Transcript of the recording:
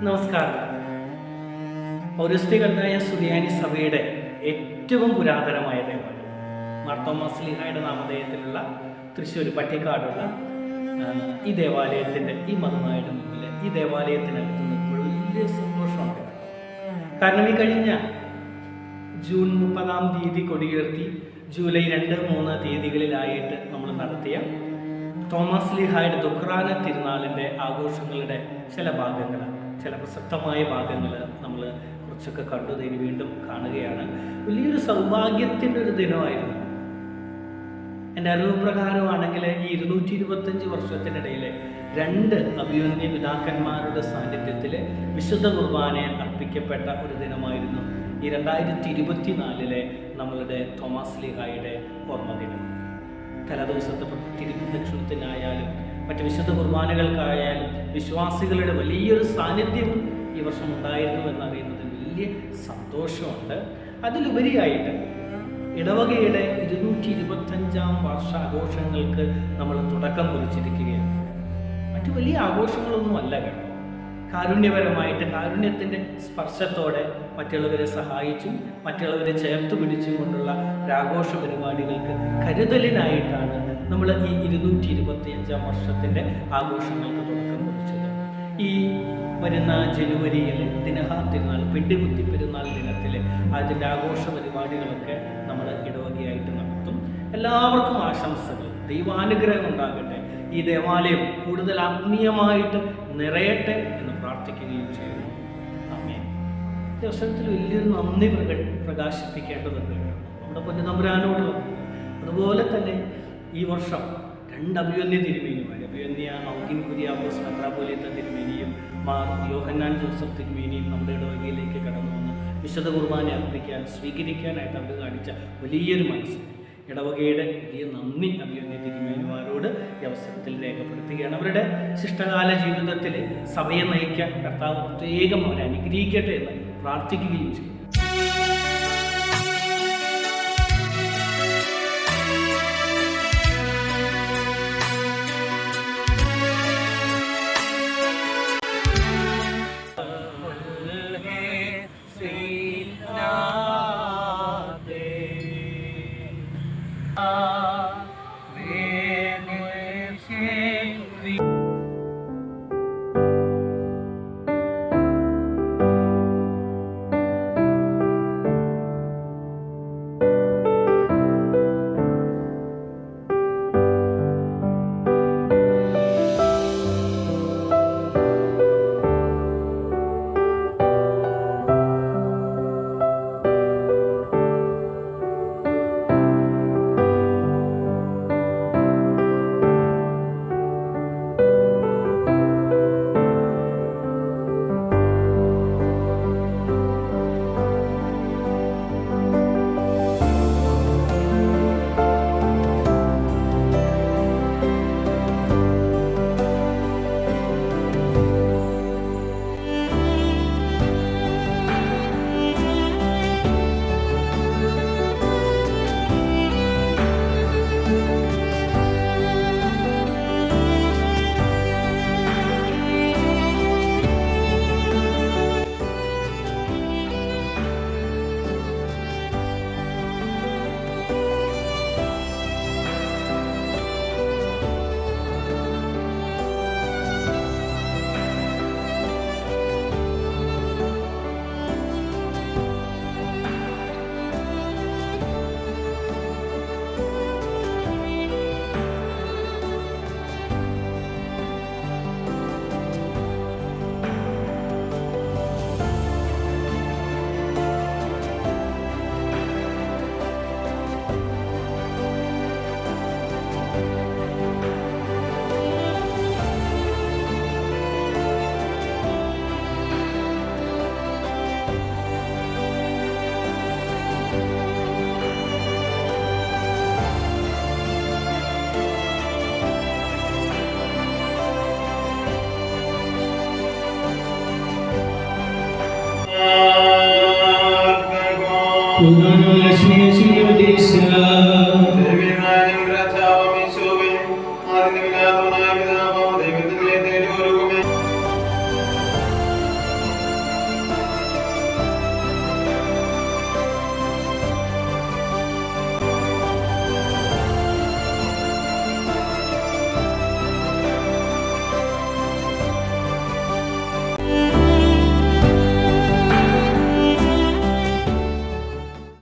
നമസ്കാരം. പൗരസ്ത്യകൽതായ സുറിയാനി സഭയുടെ ഏറ്റവും പുരാതനമായ ദേവാലയം മാർ തോമസ് ശ്ലീഹായുടെ നാമധേയത്തിലുള്ള തൃശ്ശൂർ പട്ടിക്കാടുള്ള ഈ ദേവാലയത്തിൻ്റെ ഈ മതമായുടെ മുമ്പിൽ ഈ ദേവാലയത്തിനകത്ത് നിൽക്കുമ്പോൾ വലിയ സന്തോഷമുണ്ട്. കാരണം ഈ കഴിഞ്ഞ ജൂൺ 30 കൊടിയുയർത്തി ജൂലൈ 2-3 തീയതികളിലായിട്ട് നമ്മൾ നടത്തിയ തോമസ് ശ്ലീഹായുടെ ദുഃഖ്റാന തിരുനാളിൻ്റെ ആഘോഷങ്ങളുടെ ചില ഭാഗങ്ങൾ, ചില പ്രസക്തമായ ഭാഗങ്ങൾ നമ്മൾ കുറച്ചൊക്കെ കണ്ടു ഇനി വീണ്ടും കാണുകയാണ്. വലിയൊരു സൗഭാഗ്യത്തിൻ്റെ ഒരു ദിനമായിരുന്നു. എൻ്റെ അറിവ് പ്രകാരമാണെങ്കിൽ ഈ 225 വർഷത്തിനിടയിൽ 2 അഭിമന്യ പിതാക്കന്മാരുടെ സാന്നിധ്യത്തിൽ വിശുദ്ധ കുർബാന അർപ്പിക്കപ്പെട്ട ഒരു ദിനമായിരുന്നു ഈ 2024 നമ്മളുടെ തോമസ് ശ്ലീഹായുടെ ഓർമ്മദിനം. തലേദിവസത്തെ തിരുപ്രദക്ഷിണത്തിനായാലും മറ്റ് വിശുദ്ധ കുർബാനകൾക്കായാലും വിശ്വാസികളുടെ വലിയൊരു സാന്നിധ്യവും ഈ വർഷം ഉണ്ടായിരുന്നു എന്നറിയുന്നതിൽ വലിയ സന്തോഷമുണ്ട്. അതിലുപരിയായിട്ട് ഇടവകയുടെ 225 വാർഷാഘോഷങ്ങൾക്ക് നമ്മൾ തുടക്കം കുറിച്ചിരിക്കുകയാണ്. മറ്റു വലിയ ആഘോഷങ്ങളൊന്നും അല്ല കാരുണ്യപരമായിട്ട് കാരുണ്യത്തിൻ്റെ സ്പർശത്തോടെ മറ്റുള്ളവരെ സഹായിച്ചും മറ്റുള്ളവരെ ചേർത്ത് പിടിച്ചും കൊണ്ടുള്ള ഒരാഘോഷ പരിപാടികൾക്ക് കരുതലിനായിട്ടാണ് നമ്മൾ ഈ 225 വർഷത്തിൻ്റെ ആഘോഷങ്ങൾക്ക് തുടക്കം കുറിച്ചത്. ഈ വരുന്ന ജനുവരിയിൽ ദിനഹാ തിരുനാൾ പെട്ടികുത്തി പെരുന്നാൾ ദിനത്തിൽ അതിൻ്റെ ആഘോഷ പരിപാടികളൊക്കെ നമ്മൾ ഇടവകയായിട്ട് നടത്തും. എല്ലാവർക്കും ആശംസകൾ, ദൈവാനുഗ്രഹം ഉണ്ടാകട്ടെ. ഈ ദേവാലയം കൂടുതൽ ആത്മീയമായിട്ട് നിറയട്ടെ എന്ന് പ്രാർത്ഥിക്കുകയും ചെയ്യുന്നു. ആമേൻ. ഈ അവസരത്തിൽ വലിയൊരു നന്ദി പ്രകാശിപ്പിക്കേണ്ടതുണ്ട് നമ്മുടെ പൊന്നുതമ്പുരാനോടുള്ളത്. അതുപോലെ തന്നെ ഈ വർഷം 2 അഭിമന്യ തിരുമേനിമാർ, അഭിമന്യ ഔഗിൻ കുര്യാക്കോസ് മെത്രാപ്പോലീത്ത തിരുമേനിയും മാർ യോഹന്നാൻ ജോസഫ് തിരുമേനിയും നമ്മുടെ ഇടവകയിലേക്ക് കടന്നു വന്ന് വിശുദ്ധ കുർബാന അർപ്പിക്കാൻ സ്വീകരിക്കാനായിട്ട് അവർ കാണിച്ച വലിയൊരു മനസ്സ്, ഇടവകയുടെ വലിയ നന്ദി അഭിമന്യ തിരുമേനിമാരോട് ഈ അവസരത്തിൽ രേഖപ്പെടുത്തുകയാണ്. അവരുടെ ശിഷ്ടകാല ജീവിതത്തിൽ സഭയെ നയിക്കാൻ കർത്താവ് പ്രത്യേകം അവരെ അനുഗ്രഹിക്കട്ടെ എന്ന് പ്രാർത്ഥിക്കുകയും ചെയ്യും. Lord,